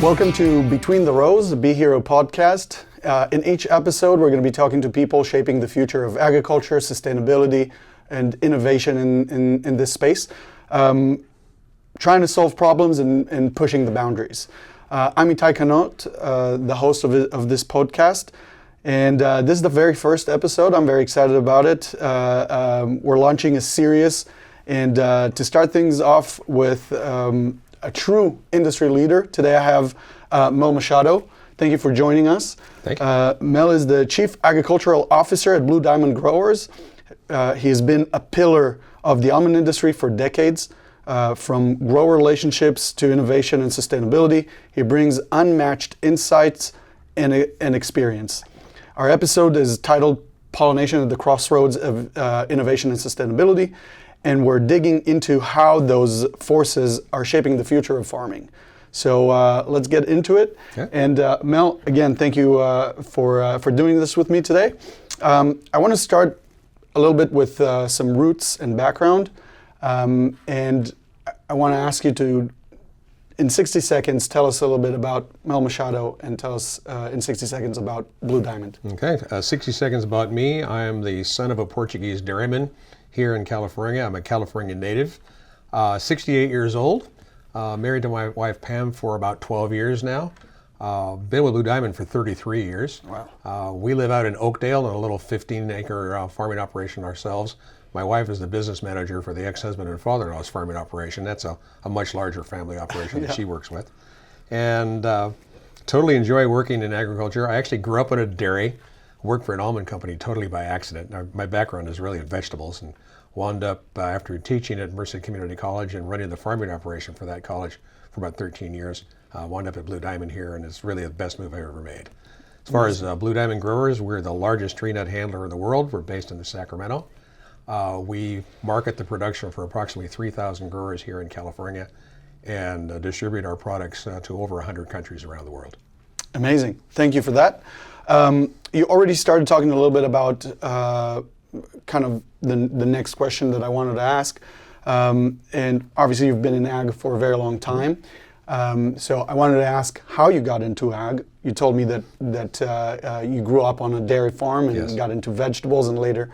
Welcome to Between the Rows, the Bee Hero podcast. In each episode, we're going to be talking to people shaping the future of agriculture, sustainability, and innovation in this space, trying to solve problems and pushing the boundaries. I'm Itai Kanot, the host of this podcast, and this is the very first episode. I'm very excited about it. We're launching a series, and to start things off with a true industry leader. Today I have Mel Machado. Thank you for joining us. Thank you. Mel is the Chief Agricultural Officer at Blue Diamond Growers. He has been a pillar of the almond industry for decades, from grower relationships to innovation and sustainability. He brings unmatched insights and experience. Our episode is titled Pollination at the Crossroads of Innovation and Sustainability, and we're digging into how those forces are shaping the future of farming. So let's get into it. Yeah. And Mel, again, thank you for doing this with me today. I want to start a little bit with some roots and background, and I want to ask you to, in 60 seconds, tell us a little bit about Mel Machado and tell us in 60 seconds about Blue Diamond. Okay, 60 seconds about me. I am the son of a Portuguese dairyman here in California. I'm a California native, 68 years old, married to my wife Pam for about 12 years now. Been with Blue Diamond for 33 years. Wow. We live out in Oakdale in a little 15-acre farming operation ourselves. My wife is the business manager for the ex-husband and father-in-law's farming operation. That's a much larger family operation that she works with. And totally enjoy working in agriculture. I actually grew up in a dairy, worked for an almond company totally by accident. My background is really in vegetables, and wound up after teaching at Merced Community College and running the farming operation for that college for about 13 years. Wound up at Blue Diamond here, and it's really the best move I ever made. As far as Blue Diamond Growers, we're the largest tree nut handler in the world. We're based in Sacramento. We market the production for approximately 3,000 growers here in California and distribute our products to over 100 countries around the world. Amazing. Thank you for that. You already started talking a little bit about kind of the next question that I wanted to ask. And obviously you've been in ag for a very long time. So I wanted to ask how you got into ag. You told me that you grew up on a dairy farm and Yes. got into vegetables and later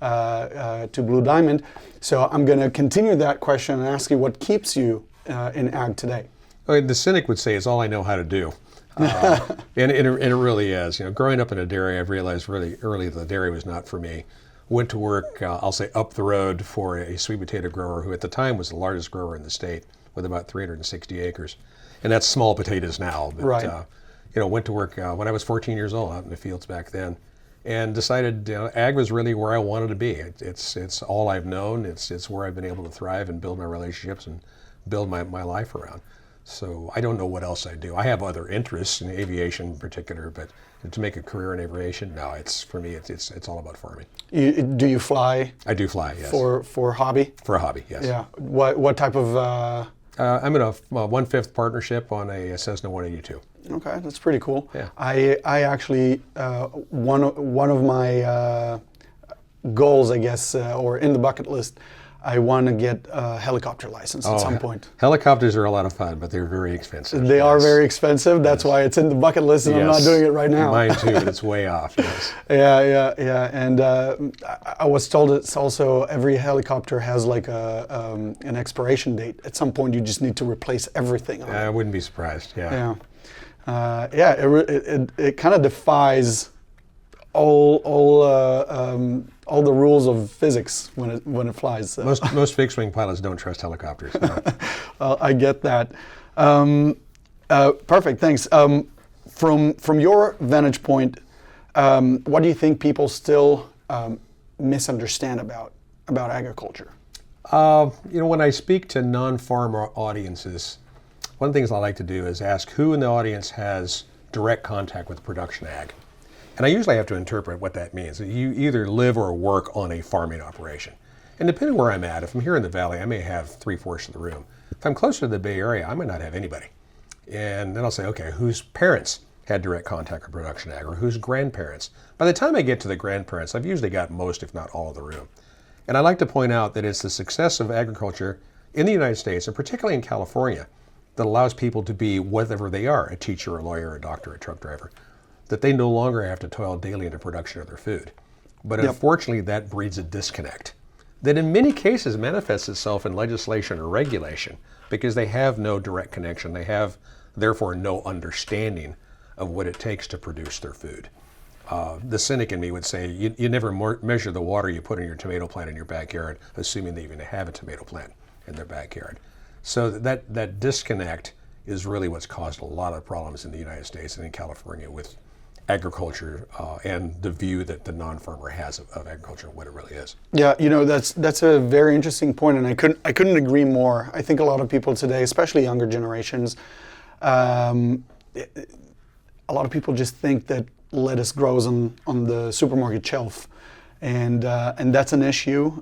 to Blue Diamond. So I'm going to continue that question and ask you what keeps you in ag today. Well, the cynic would say it's all I know how to do. And it really is. You know, growing up in a dairy, I've realized really early the dairy was not for me. Went to work, I'll say up the road for a sweet potato grower who at the time was the largest grower in the state with about 360 acres. And that's small potatoes now. But, Right. Went to work when I was 14 years old out in the fields back then and decided ag was really where I wanted to be. It's all I've known. It's where I've been able to thrive and build my relationships and build my life around. So I don't know what else I do. I have other interests in aviation in particular, but to make a career in aviation, no, for me, it's all about farming. Do you fly? I do fly, yes. For hobby? For a hobby, yes. Yeah. What type of? I'm in a 1/5 partnership on a Cessna 182. Okay, that's pretty cool. Yeah. I actually one of my goals, I guess, or in the bucket list, I want to get a helicopter license at some point. Helicopters are a lot, of fun, but they're very expensive. They are very expensive. That's why it's in the bucket list, and I'm not doing it right now. Mine too, but it's way off. Yes. Yeah. And I was told it's also every helicopter has like an expiration date. At some point, you just need to replace everything. I wouldn't be surprised. Yeah. It kind of defies all the rules of physics when it flies. So. Most fixed wing pilots don't trust helicopters. No. Well, I get that. Perfect. Thanks. From your vantage point, what do you think people still misunderstand about agriculture? When I speak to non-farmer audiences, one of the things I like to do is ask who in the audience has direct contact with production ag. And I usually have to interpret what that means. You either live or work on a farming operation. And depending where I'm at, if I'm here in the valley, I may have 3/4 of the room. If I'm closer to the Bay Area, I might not have anybody. And then I'll say, okay, whose parents had direct contact with production ag, or whose grandparents? By the time I get to the grandparents, I've usually got most, if not all, of the room. And I like to point out that it's the success of agriculture in the United States, and particularly in California, that allows people to be whatever they are, a teacher, a lawyer, a doctor, a truck driver, that they no longer have to toil daily in the production of their food. But unfortunately, that breeds a disconnect that in many cases manifests itself in legislation or regulation because they have no direct connection. They have, therefore, no understanding of what it takes to produce their food. The cynic in me would say, you never measure the water you put in your tomato plant in your backyard, assuming they even have a tomato plant in their backyard. So that disconnect is really what's caused a lot of problems in the United States and in California with agriculture and the view that the non-farmer has of agriculture and what it really is. Yeah, that's a very interesting point, and I couldn't agree more. I think a lot of people today, especially younger generations, a lot of people just think that lettuce grows on the supermarket shelf, and that's an issue,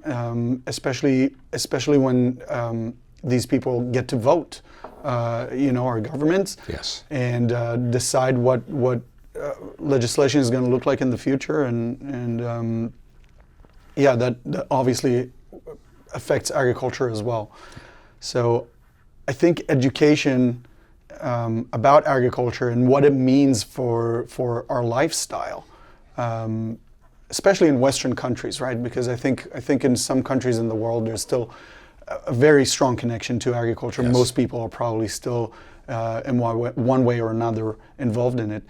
especially when these people get to vote, our governments, yes, and decide what legislation is going to look like in the future, and that obviously affects agriculture as well. So I think education about agriculture and what it means for our lifestyle, especially in Western countries, right? Because I think in some countries in the world there's still a very strong connection to agriculture. Yes. Most people are probably still in one way or another involved in it.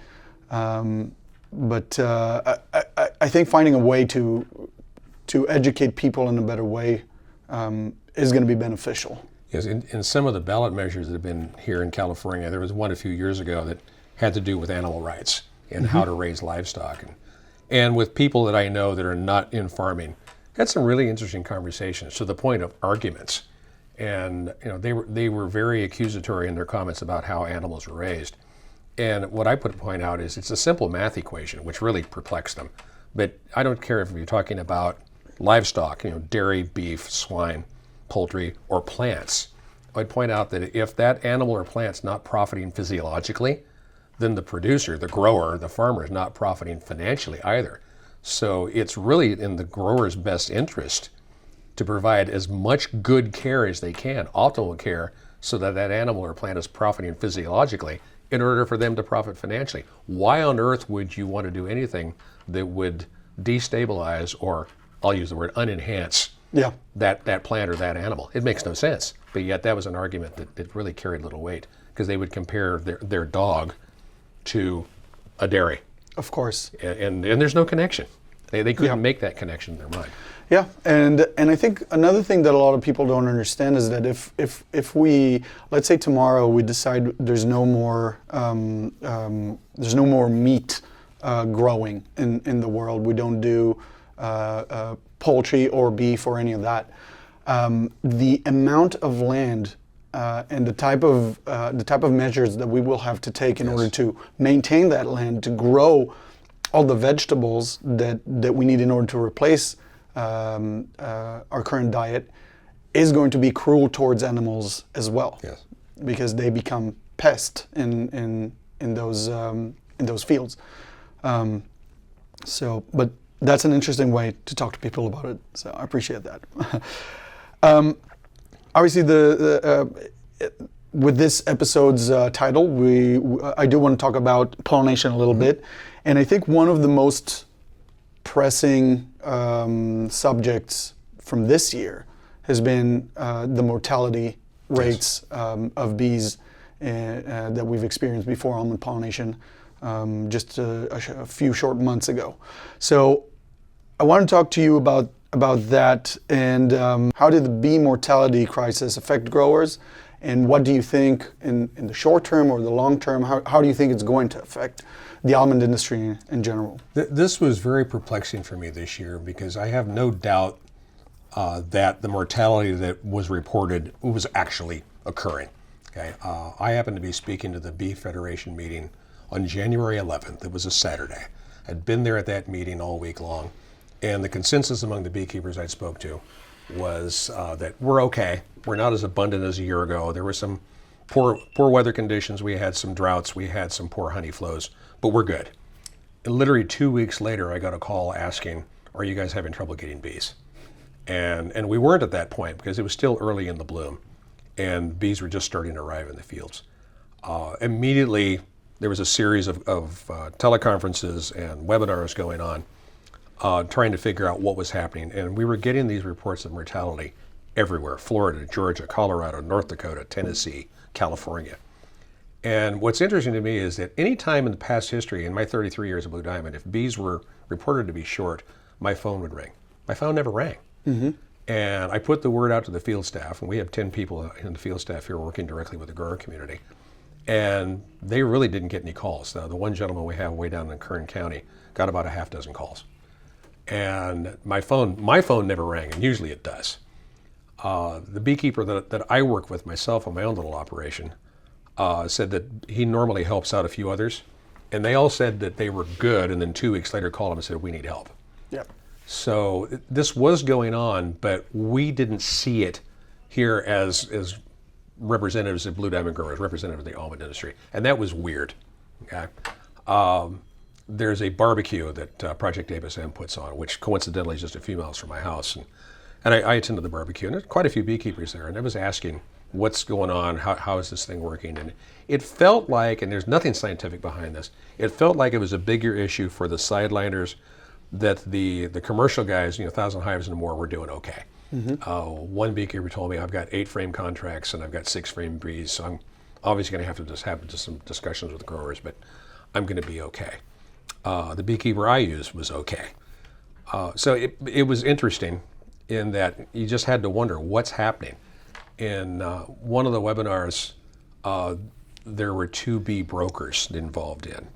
But I think finding a way to educate people in a better way is going to be beneficial. Yes, in some of the ballot measures that have been here in California, there was one a few years ago that had to do with animal rights and how to raise livestock. And with people that I know that are not in farming, had some really interesting conversations to the point of arguments. And they were very accusatory in their comments about how animals were raised. And what I point out is it's a simple math equation, which really perplexed them. But I don't care if you're talking about livestock, dairy, beef, swine, poultry, or plants. I'd point out that if that animal or plant's not profiting physiologically, then the producer, the grower, the farmer is not profiting financially either. So it's really in the grower's best interest to provide as much good care as they can, optimal care, so that that animal or plant is profiting physiologically in order for them to profit financially. Why on earth would you want to do anything that would destabilize, or I'll use the word unenhance, that plant or that animal? It makes no sense. But yet that was an argument that really carried little weight, because they would compare their dog to a dairy. Of course. And there's no connection. They couldn't make that connection in their mind. Yeah, and I think another thing that a lot of people don't understand is that if we, let's say tomorrow we decide there's no more meat growing in the world, we don't do poultry or beef or any of that, the amount of land and the type of measures that we will have to take in order to maintain that land, to grow all the vegetables that we need in order to replace our current diet, is going to be cruel towards animals as well. Yes. Because they become pests in those fields. But that's an interesting way to talk to people about it. So I appreciate that. Obviously, with this episode's title, I do want to talk about pollination a little bit, and I think one of the most pressing subjects from this year has been the mortality rates of bees that we've experienced before almond pollination just a few short months ago. So I want to talk to you about that, and how did the bee mortality crisis affect growers, and what do you think in the short term or the long term, how do you think it's going to affect the almond industry in general? This was very perplexing for me this year, because I have no doubt that the mortality that was reported was actually occurring. Okay, I happened to be speaking to the Bee Federation meeting on January 11th. It was a Saturday. I'd been there at that meeting all week long, and the consensus among the beekeepers I spoke to was that we're okay. We're not as abundant as a year ago. There were some poor weather conditions. We had some droughts. We had some poor honey flows, but we're good. And literally 2 weeks later, I got a call asking, "Are you guys having trouble getting bees?" And we weren't at that point, because it was still early in the bloom. and bees were just starting to arrive in the fields. Immediately, there was a series of teleconferences and webinars going on, trying to figure out what was happening. And we were getting these reports of mortality everywhere: Florida, Georgia, Colorado, North Dakota, Tennessee, California. And what's interesting to me is that any time in the past history, in my 33 years of Blue Diamond, if bees were reported to be short, my phone would ring. My phone never rang. And I put the word out to the field staff, and we have 10 people in the field staff here working directly with the grower community. And they really didn't get any calls. The one gentleman we have way down in Kern County got about a half dozen calls. And my phone never rang, and usually it does. The beekeeper that I work with myself on my own little operation said that he normally helps out a few others, and they all said that they were good, and then 2 weeks later called him and said, we need help. Yep. So this was going on, but we didn't see it here as representatives of Blue Diamond growers, representatives of the almond industry, and that was weird. Okay. There's a barbecue that Project Davis M puts on, which coincidentally is just a few miles from my house, and I attended the barbecue, and there's quite a few beekeepers there, and I was asking, what's going on, how is this thing working? And it felt like, and there's nothing scientific behind this, it felt like it was a bigger issue for the sideliners, that the commercial guys, 1,000 hives and more, were doing okay. One beekeeper told me, I've got 8 frame contracts and I've got 6 frame bees, so I'm obviously going to have to just have some discussions with the growers, but I'm going to be okay. The beekeeper I used was okay. So it was interesting in that you just had to wonder what's happening. In one of the webinars, there were 2 bee brokers involved in.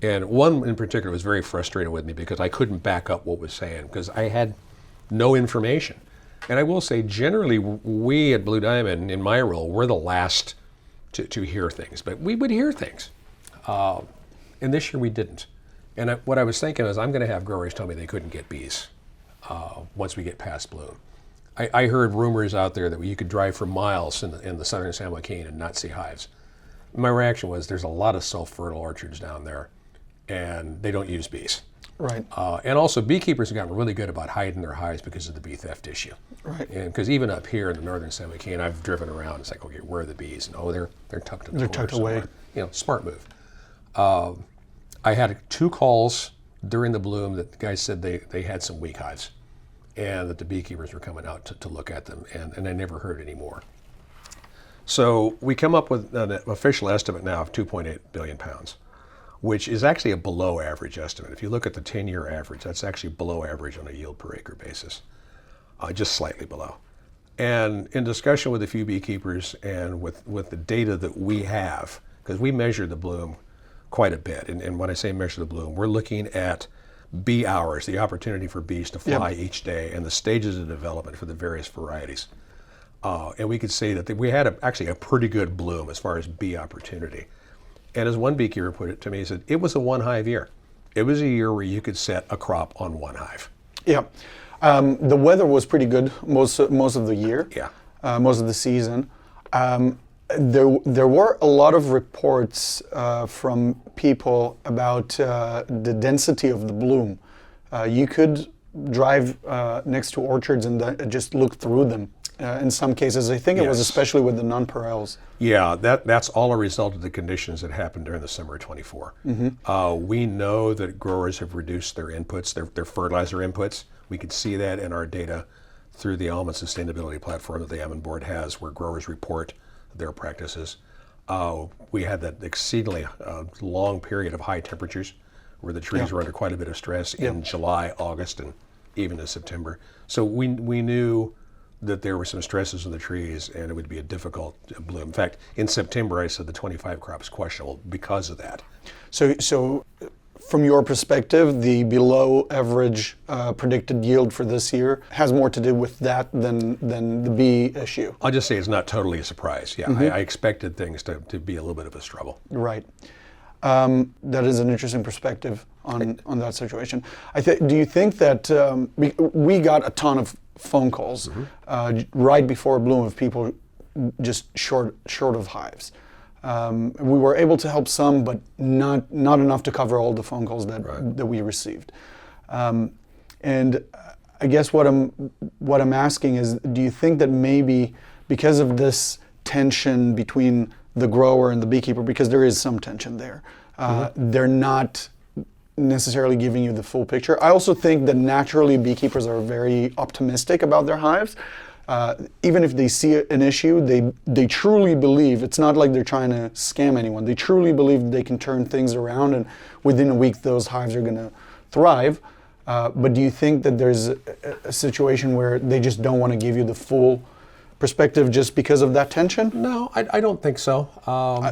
And one in particular was very frustrated with me because I couldn't back up what was saying because I had no information. And I will say, generally, we at Blue Diamond, in my role, we're the last to hear things, but we would hear things. And this year we didn't. And what I was thinking is I'm going to have growers tell me they couldn't get bees once we get past bloom. I heard rumors out there that you could drive for miles in the southern San Joaquin and not see hives. My reaction was there's a lot of self-fertile orchards down there, and they don't use bees. Right. And also beekeepers have gotten really good about hiding their hives because of the bee theft issue. Right. And because even up here in the northern San Joaquin, I've driven around, it's like, okay, where are the bees? And they're tucked in the They're corner tucked away. somewhere. Smart move. I had 2 calls during the bloom that the guys said they had some weak hives and that the beekeepers were coming out to look at them, and I never heard any more. So we come up with an official estimate now of 2.8 billion pounds, which is actually a below average estimate. If you look at the 10-year average, that's actually below average on a yield per acre basis, just slightly below. And in discussion with a few beekeepers and with the data that we have, because we measure the bloom quite a bit, and when I say measure the bloom, we're looking at bee hours, the opportunity for bees to fly each day, and the stages of development for the various varieties. And we could say that we had actually a pretty good bloom as far as bee opportunity. And as one beekeeper put it to me, he said, it was a 1-hive year. It was a year where you could set a crop on 1 hive. Yeah. The weather was pretty good most of the year. Yeah. Most of the season. There were a lot of reports from people about the density of the bloom. You could drive next to orchards and just look through them. In some cases, I think it was especially with the nonpareils. Yeah, that's all a result of the conditions that happened during the summer of 24. We know that growers have reduced their inputs, their fertilizer inputs. We could see that in our data through the almond sustainability platform that the Almond Board has, where growers report their practices. We had that exceedingly long period of high temperatures where the trees were under quite a bit of stress in July, August, and even in September. So we knew that there were some stresses in the trees and it would be a difficult bloom. In fact, in September, I said the 25 crop is questionable because of that. So from your perspective, the below average predicted yield for this year has more to do with that than the bee issue. I'll just say it's not totally a surprise. Yeah, I expected things to be a little bit of a struggle. Right. That is an interesting perspective on that situation. Do you think that we got a ton of phone calls right before bloom of people just short of hives? We were able to help some, but not enough to cover all the phone calls that we received. And I guess what I'm asking is, do you think that maybe because of this tension between the grower and the beekeeper, because there is some tension there. They're not necessarily giving you the full picture. I also think that naturally beekeepers are very optimistic about their hives. Even if they see an issue, they truly believe, it's not like they're trying to scam anyone. They truly believe they can turn things around, and within a week those hives are going to thrive. But do you think that there's a situation where they just don't want to give you the full perspective just because of that tension? No, I don't think so.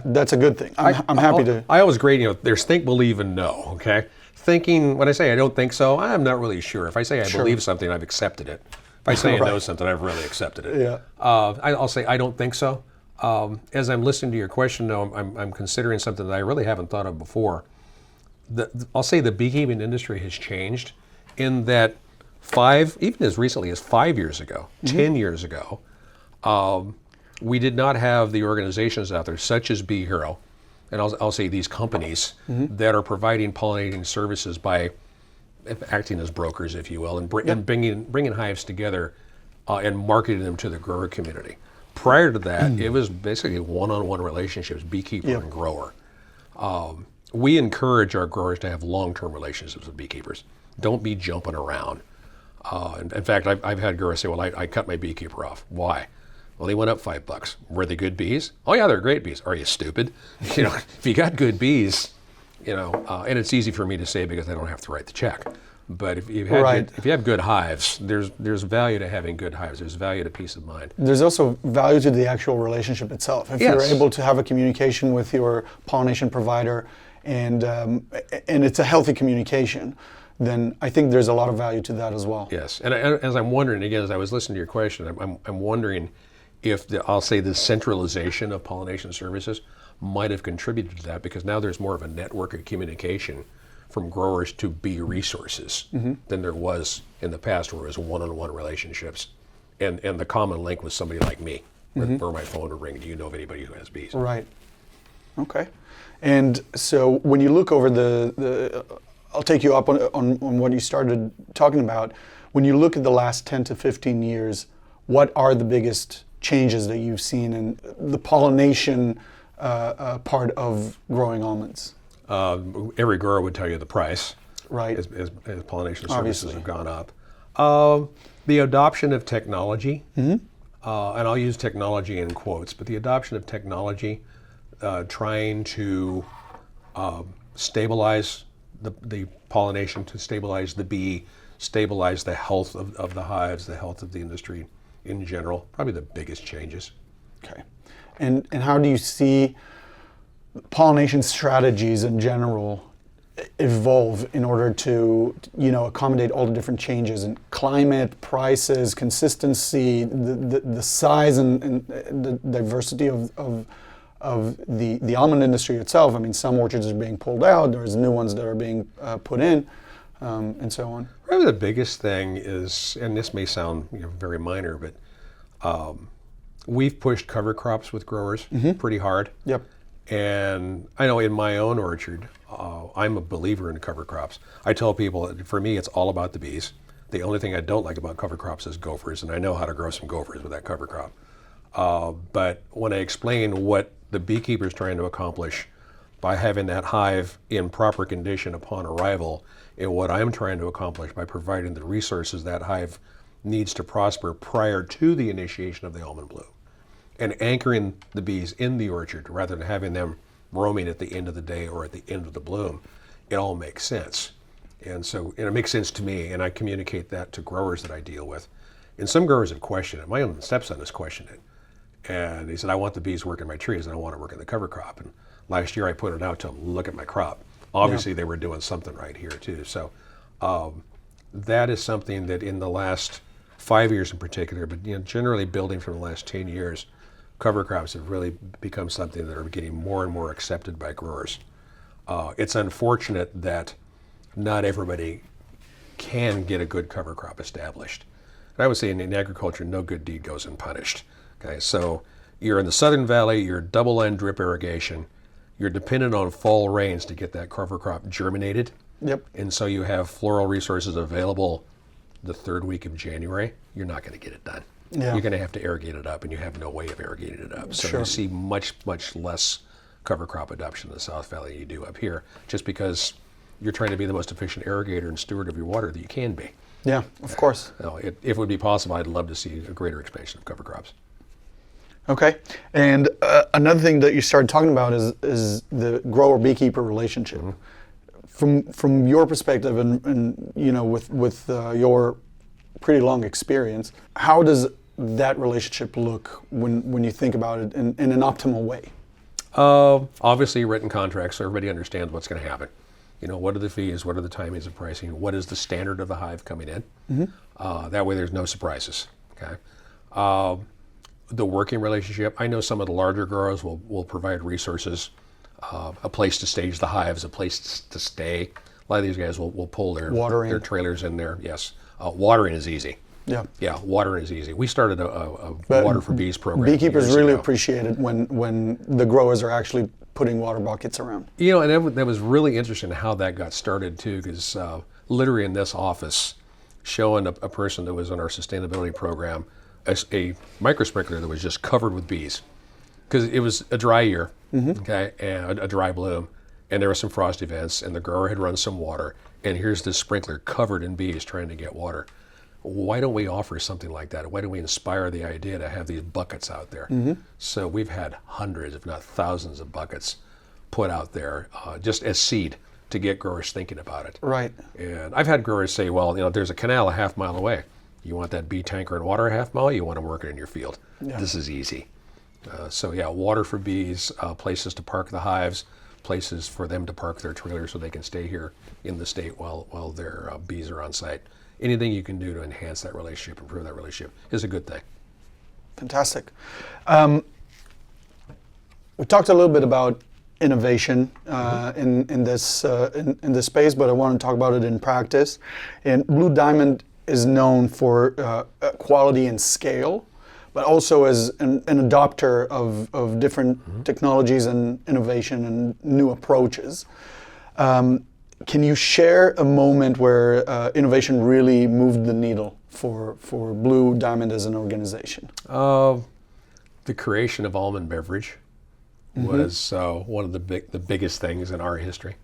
That's a good thing. I'm happy to. I always grade, there's think, believe, and know, okay? Thinking, when I say I don't think so, I'm not really sure. If I say I believe something, I've accepted it. If I say I know something, I've really accepted it. Yeah. I'll say I don't think so. As I'm listening to your question, though, I'm considering something that I really haven't thought of before. I'll say the beekeeping industry has changed in that even as recently as 5 years ago, 10 years ago, we did not have the organizations out there such as Bee Hero, and I'll say these companies that are providing pollinating services by acting as brokers, if you will, and bringing hives together and marketing them to the grower community. Prior to that, it was basically one-on-one relationships, beekeeper and grower. We encourage our growers to have long-term relationships with beekeepers. Don't be jumping around. In fact, I've had growers say, well, I cut my beekeeper off. Why? Well, they went up $5. Were they good bees? Oh yeah, they're great bees. Are you stupid? If you got good bees, and it's easy for me to say because I don't have to write the check. But if you have good hives, there's value to having good hives. There's value to peace of mind. There's also value to the actual relationship itself. If you're able to have a communication with your pollination provider, and it's a healthy communication, then I think there's a lot of value to that as well. Yes, and as I'm wondering, again, as I was listening to your question, I'm wondering if I'll say the centralization of pollination services might have contributed to that, because now there's more of a network of communication from growers to bee resources than there was in the past, where it was one-on-one relationships, and the common link was somebody like me, where my phone would ring. Do you know of anybody who has bees? Right. Okay. And so when you look over I'll take you up on what you started talking about. When you look at the last 10 to 15 years, what are the biggest changes that you've seen in the pollination part of growing almonds? Every grower would tell you the price, right? As pollination services have gone up. The adoption of technology, and I'll use technology in quotes, but the adoption of technology, trying to stabilize the pollination, to stabilize the bee, stabilize the health of the hives, the health of the industry in general, probably the biggest changes. Okay. And how do you see pollination strategies in general evolve in order to accommodate all the different changes in climate, prices, consistency, the size and the diversity of the almond industry itself? I mean, some orchards are being pulled out, there's new ones that are being put in, and so on. Probably the biggest thing is, and this may sound very minor, but we've pushed cover crops with growers pretty hard. Yep. And I know in my own orchard, I'm a believer in cover crops. I tell people, for me, it's all about the bees. The only thing I don't like about cover crops is gophers, and I know how to grow some gophers with that cover crop. But when I explain what the beekeeper is trying to accomplish by having that hive in proper condition upon arrival, and what I'm trying to accomplish by providing the resources that hive needs to prosper prior to the initiation of the almond bloom, and anchoring the bees in the orchard rather than having them roaming at the end of the day or at the end of the bloom, it all makes sense. And so it makes sense to me, and I communicate that to growers that I deal with. And some growers have questioned it. My own stepson has questioned it. And he said, I want the bees working my trees, and I want to work in the cover crop. And last year I put it out to them, look at my crop. Obviously they were doing something right here too. So that is something that in the last 5 years in particular, but generally building from the last 10 years, cover crops have really become something that are getting more and more accepted by growers. It's unfortunate that not everybody can get a good cover crop established. And I would say in agriculture, no good deed goes unpunished. Okay, so you're in the Southern Valley, you're double-end drip irrigation, you're dependent on fall rains to get that cover crop germinated. Yep. And so you have floral resources available the third week of January, you're not going to get it done. Yeah. you're going to have to irrigate it up, and you have no way of irrigating it up. So Sure. you see much less cover crop adoption in the South Valley than you do up here, just because you're trying to be the most efficient irrigator and steward of your water that you can be. Yeah, of course. If it would be possible, I'd love to see a greater expansion of cover crops. Okay. And another thing that you started talking about is the grower-beekeeper relationship. From your perspective, and you know, with your pretty long experience, how does that relationship look when you think about it in an optimal way? Obviously, written contracts, so everybody understands what's going to happen. You know, what are the fees? What are the timings of pricing? What is the standard of the hive coming in? That way, there's no surprises. Okay. The working relationship. I know some of the larger growers will provide resources, a place to stage the hives, a place to stay. A lot of these guys will pull their trailers in there. Yes, watering is easy. Yeah, watering is easy. We started a water for bees program. Beekeepers really appreciate it when the growers are actually putting water buckets around. You know, and that was really interesting how that got started too, because literally in this office, showing a person that was on our sustainability program a micro sprinkler that was just covered with bees, because it was a dry year, okay, and a dry bloom, and there were some frost events, and the grower had run some water, and here's this sprinkler covered in bees trying to get water. Why don't we offer something like that? Why don't we inspire the idea to have these buckets out there? So we've had hundreds, if not thousands, of buckets put out there just as seed to get growers thinking about it. Right. And I've had growers say, well, you know, there's a canal a half mile away. You want that bee tanker and water a half mile? You want them working in your field. Yeah. This is easy. So yeah, water for bees, places to park the hives, places for them to park their trailers so they can stay here in the state while their bees are on site. Anything you can do to enhance that relationship, improve that relationship, is a good thing. Fantastic. We talked a little bit about innovation in this space, but I want to talk about it in practice. And Blue Diamond is known for quality and scale, but also as an adopter of different technologies and innovation and new approaches. Can you share a moment where innovation really moved the needle for Blue Diamond as an organization? The creation of almond beverage was one of the biggest things in our history.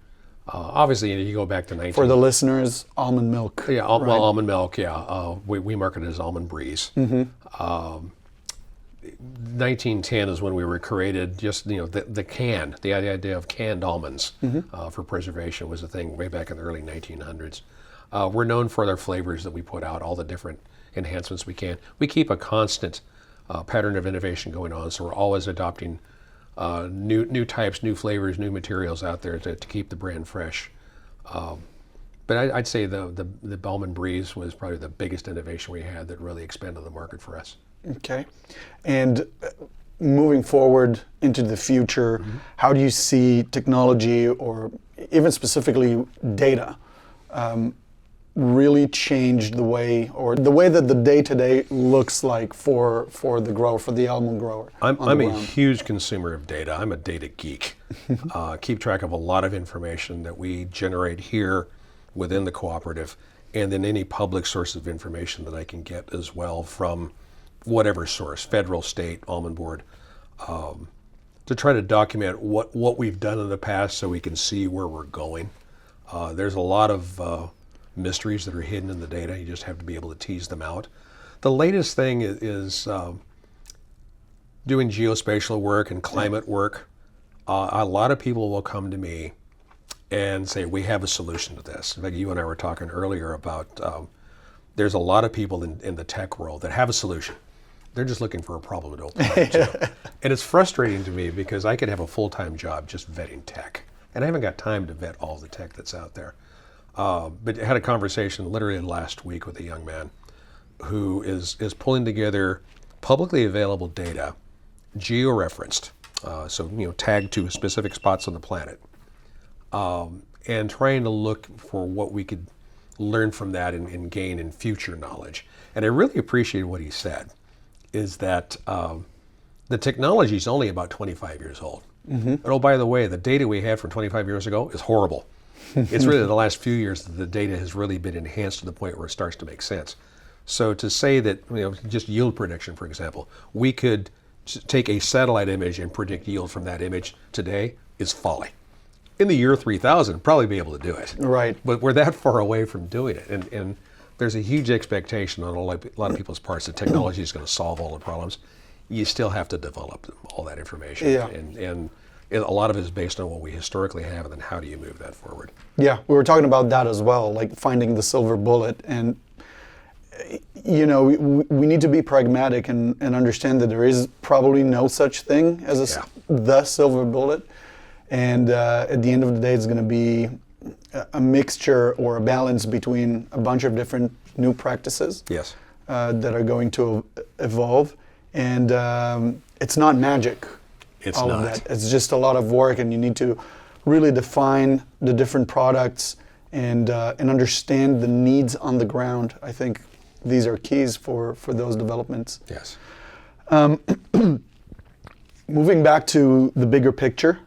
Obviously, you go back to For the listeners, almond milk. Yeah, well, almond milk. Yeah, we market it as almond breeze. 1910 is when we were created. Just the idea of canned almonds for preservation was a thing way back in the early 1900s. We're known for their flavors that we put out, all the different enhancements we can. We keep a constant pattern of innovation going on, so we're always adopting new types, new flavors, new materials out there to keep the brand fresh. But I'd say the almond breeze was probably the biggest innovation we had that really expanded the market for us. Okay. And moving forward into the future, how do you see technology, or even specifically data, really change the way that the day-to-day looks like for the grower, for the almond grower? I'm a huge consumer of data. I'm a data geek. Keep track of a lot of information that we generate here within the cooperative, and then any public source of information that I can get as well from whatever source, federal, state, almond board, to try to document what we've done in the past so we can see where we're going. There's a lot of mysteries that are hidden in the data. You just have to be able to tease them out. The latest thing is doing geospatial work and climate work. A lot of people will come to me and say, we have a solution to this. In fact, you and I were talking earlier about there's a lot of people in the tech world that have a solution. They're just looking for a problem to open up to. And it's frustrating to me because I could have a full-time job just vetting tech. And I haven't got time to vet all the tech that's out there. But I had a conversation literally last week with a young man who is pulling together publicly available data, geo-referenced, so tagged to specific spots on the planet, and trying to look for what we could learn from that and gain in future knowledge. And I really appreciated what he said, is that the technology is only about 25 years old. And oh, by the way, the data we had from 25 years ago is horrible. It's really the last few years that the data has really been enhanced to the point where it starts to make sense. So to say that, just yield prediction, for example, we could take a satellite image and predict yield from that image today is folly. In the year 3000, probably be able to do it. Right. But we're that far away from doing it. And there's a huge expectation on a lot of people's parts that technology is going to solve all the problems. You still have to develop all that information. Yeah. And a lot of it is based on what we historically have, and then how do you move that forward? Yeah, we were talking about that as well, like finding the silver bullet. And, we need to be pragmatic and understand that there is probably no such thing as the silver bullet. And at the end of the day, it's going to be a mixture or a balance between a bunch of different new practices that are going to evolve. And it's not magic. It's all not. Of that. It's just a lot of work, and you need to really define the different products and understand the needs on the ground. I think these are keys for those developments. Yes. Moving back to the bigger picture,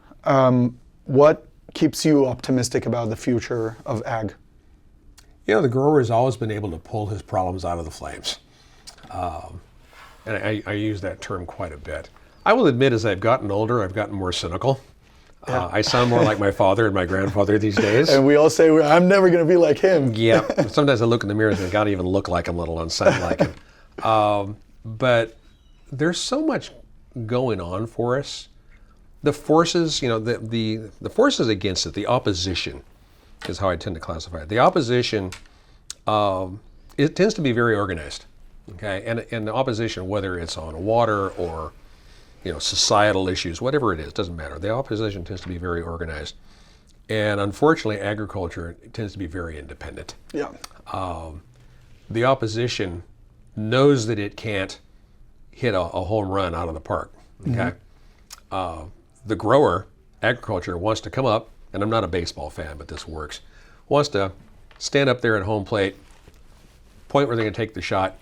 what keeps you optimistic about the future of ag? The grower has always been able to pull his problems out of the flames. And I use that term quite a bit. I will admit, as I've gotten older, I've gotten more cynical. I sound more like my father and my grandfather these days. And we all say, I'm never going to be like him. Yeah. Sometimes I look in the mirror and think, I can't even look like him, let alone sound like him. But there's so much going on for us. The forces, the forces against it, the opposition is how I tend to classify it. The opposition, it tends to be very organized. Okay, and the opposition, whether it's on water or societal issues, whatever it is, doesn't matter. The opposition tends to be very organized, and unfortunately, agriculture tends to be very independent. Yeah. The opposition knows that it can't hit a home run out of the park. Okay. Mm-hmm. The grower, agriculture, wants to come up, and I'm not a baseball fan, but this works. Wants to stand up there at home plate, point where they're going to take the shot,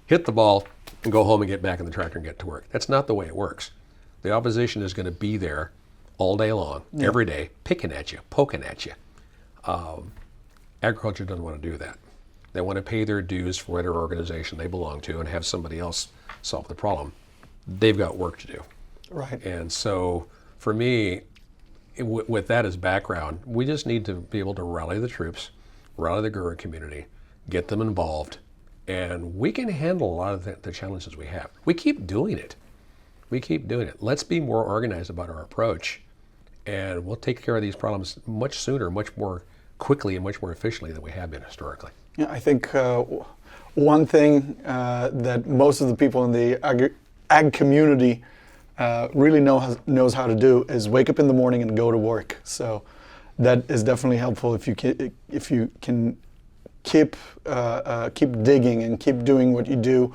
hit the ball, and go home and get back in the tractor and get to work. That's not the way it works. The opposition is going to be there all day long, every day, picking at you, poking at you. Agriculture doesn't want to do that. They want to pay their dues for whatever organization they belong to and have somebody else solve the problem. They've got work to do. Right. And so for me, with that as background, we just need to be able to rally the troops, rally the grower community, get them involved, and we can handle a lot of the challenges we have. We keep doing it. Let's be more organized about our approach, and we'll take care of these problems much sooner, much more quickly, and much more efficiently than we have been historically. Yeah, I think one thing that most of the people in the ag community really knows how to do is wake up in the morning and go to work. So that is definitely helpful if you can keep digging and keep doing what you do,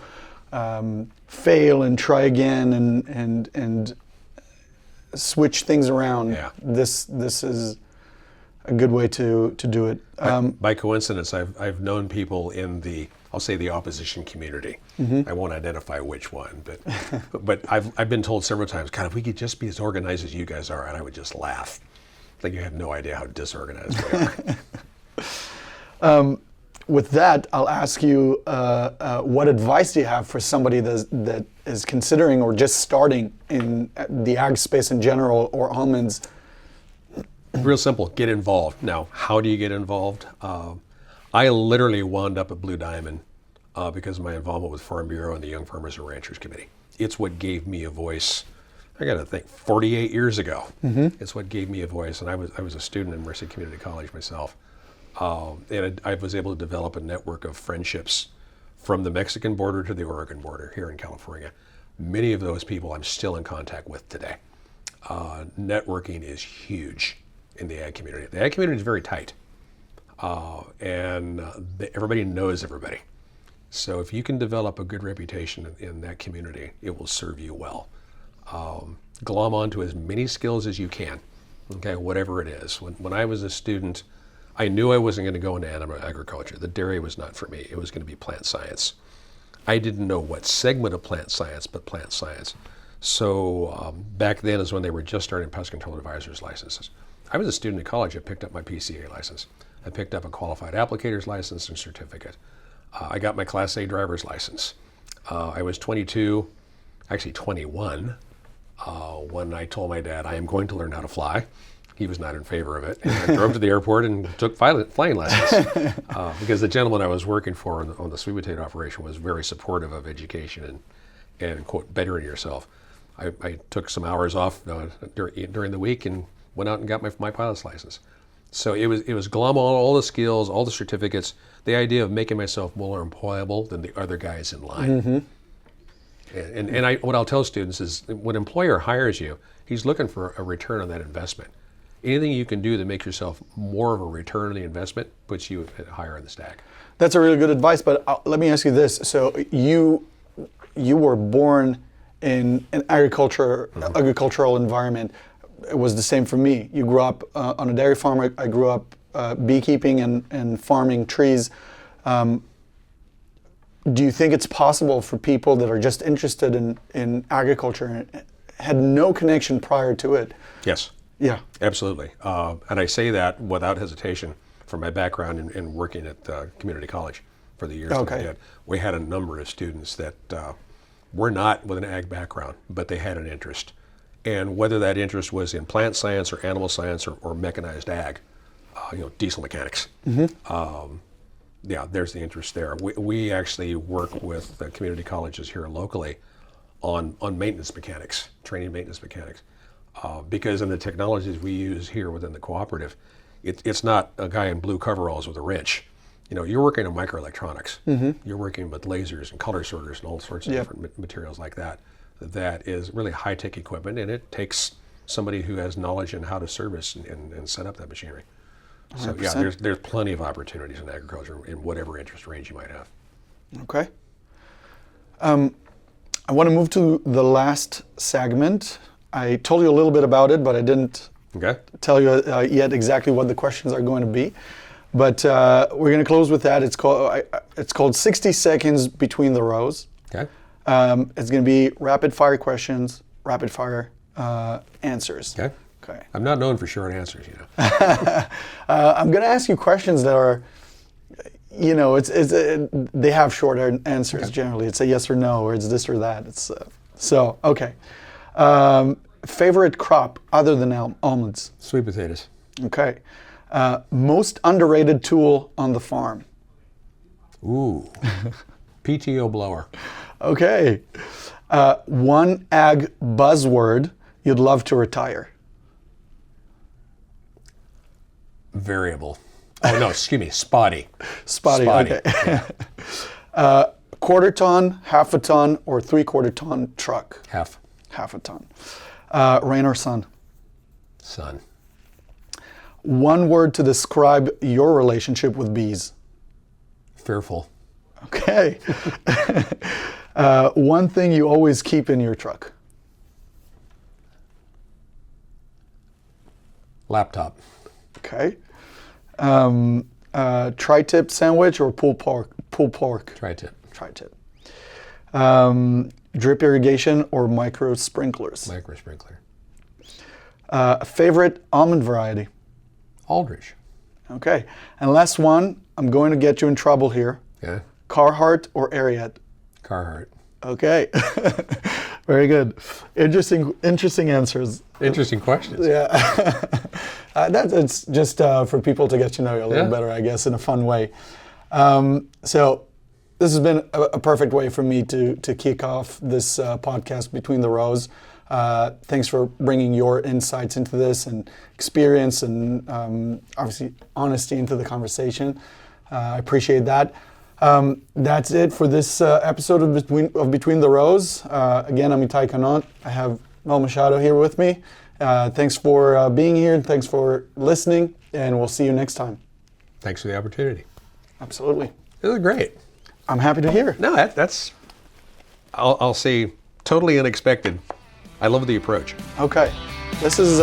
fail and try again and switch things around. Yeah. This is a good way to do it. By coincidence, I've known people in the opposition community. Mm-hmm. I won't identify which one, but I've been told several times, God, if we could just be as organized as you guys are, and I would just laugh. Like, you have no idea how disorganized we are. With that, I'll ask you, what advice do you have for somebody that is considering or just starting in the ag space in general, or almonds? Real simple, get involved. Now, how do you get involved? I literally wound up at Blue Diamond because of my involvement with Farm Bureau and the Young Farmers and Ranchers Committee. It's what gave me a voice. I got to think, 48 years ago. Mm-hmm. It's what gave me a voice, and I was a student at Merced Community College myself. And I was able to develop a network of friendships from the Mexican border to the Oregon border here in California. Many of those people I'm still in contact with today. Networking is huge in the ag community. The ag community is very tight, and everybody knows everybody. So if you can develop a good reputation in that community, it will serve you well. Glom onto as many skills as you can, okay, whatever it is. When I was a student, I knew I wasn't going to go into animal agriculture. The dairy was not for me. It was going to be plant science. I didn't know what segment of plant science, but plant science. So back then is when they were just starting pest control advisors licenses. I was a student in college. I picked up my PCA license. I picked up a qualified applicator's license and certificate. I got my Class A driver's license. I was 22, actually 21, when I told my dad I am going to learn how to fly. He was not in favor of it. And I drove to the airport and took flying lessons because the gentleman I was working for on the sweet potato operation was very supportive of education and quote, bettering yourself. I took some hours off during the week and went out and got my pilot's license. So it was glum on all the skills, all the certificates, the idea of making myself more employable than the other guys in line. And what I'll tell students is when an employer hires you, he's looking for a return on that investment. Anything you can do to make yourself more of a return on the investment puts you higher in the stack. That's a really good advice, but let me ask you this. So you were born in an agricultural environment. It was the same for me. You grew up on a dairy farm. I grew up beekeeping and farming trees. Do you think it's possible for people that are just interested in agriculture and had no connection prior to it? Yes. Yeah. Absolutely. And I say that without hesitation from my background in working at community college for the years that I did. We had a number of students that were not with an ag background, but they had an interest. And whether that interest was in plant science or animal science or mechanized ag, diesel mechanics. There's the interest there. We actually work with the community colleges here locally on maintenance mechanics, training maintenance mechanics. Because in the technologies we use here within the cooperative, it's not a guy in blue coveralls with a wrench. You're working on microelectronics. You're working with lasers and color sorters and all sorts of different materials like that. That is really high-tech equipment, and it takes somebody who has knowledge in how to service and set up that machinery. 100%. So there's plenty of opportunities in agriculture in whatever interest range you might have. Okay. I want to move to the last segment. I told you a little bit about it, but I didn't tell you yet exactly what the questions are going to be. But we're going to close with that. It's called 60 Seconds Between the Rows. Okay. It's going to be rapid fire questions, rapid fire answers. Okay. Okay. I'm not known for short answers, I'm going to ask you questions that are, they have short answers generally. It's a yes or no, or it's this or that. Okay. Favorite crop other than almonds? Sweet potatoes. Okay. Most underrated tool on the farm? Ooh. PTO blower. Okay. One ag buzzword you'd love to retire? Variable. Oh, no, excuse me, spotty. Spotty. Okay. Yeah. Quarter ton, half a ton, or 3/4 ton truck? Half a ton. Rain or sun? Sun. One word to describe your relationship with bees? Fearful. Okay. One thing you always keep in your truck? Laptop. Okay. Tri-tip sandwich or pulled pork? Tri-tip. Tri-tip. Drip irrigation or micro sprinklers? Micro sprinkler. Favorite almond variety? Aldrich. Okay. And last one, I'm going to get you in trouble here. Yeah. Carhartt or Ariat? Carhartt. Okay. Very good. Interesting answers. Interesting questions. Yeah. It's just for people to get to know you a little better, I guess, in a fun way. So this has been a perfect way for me to kick off this podcast, Between the Rows. Thanks for bringing your insights into this and experience and obviously honesty into the conversation. I appreciate that. That's it for this episode of Between the Rows. Again, I'm Itai Kanot. I have Mel Machado here with me. Thanks for being here and thanks for listening, and we'll see you next time. Thanks for the opportunity. Absolutely. It was great. I'm happy to hear. No, that's I'll say totally unexpected. I love the approach. Okay. This is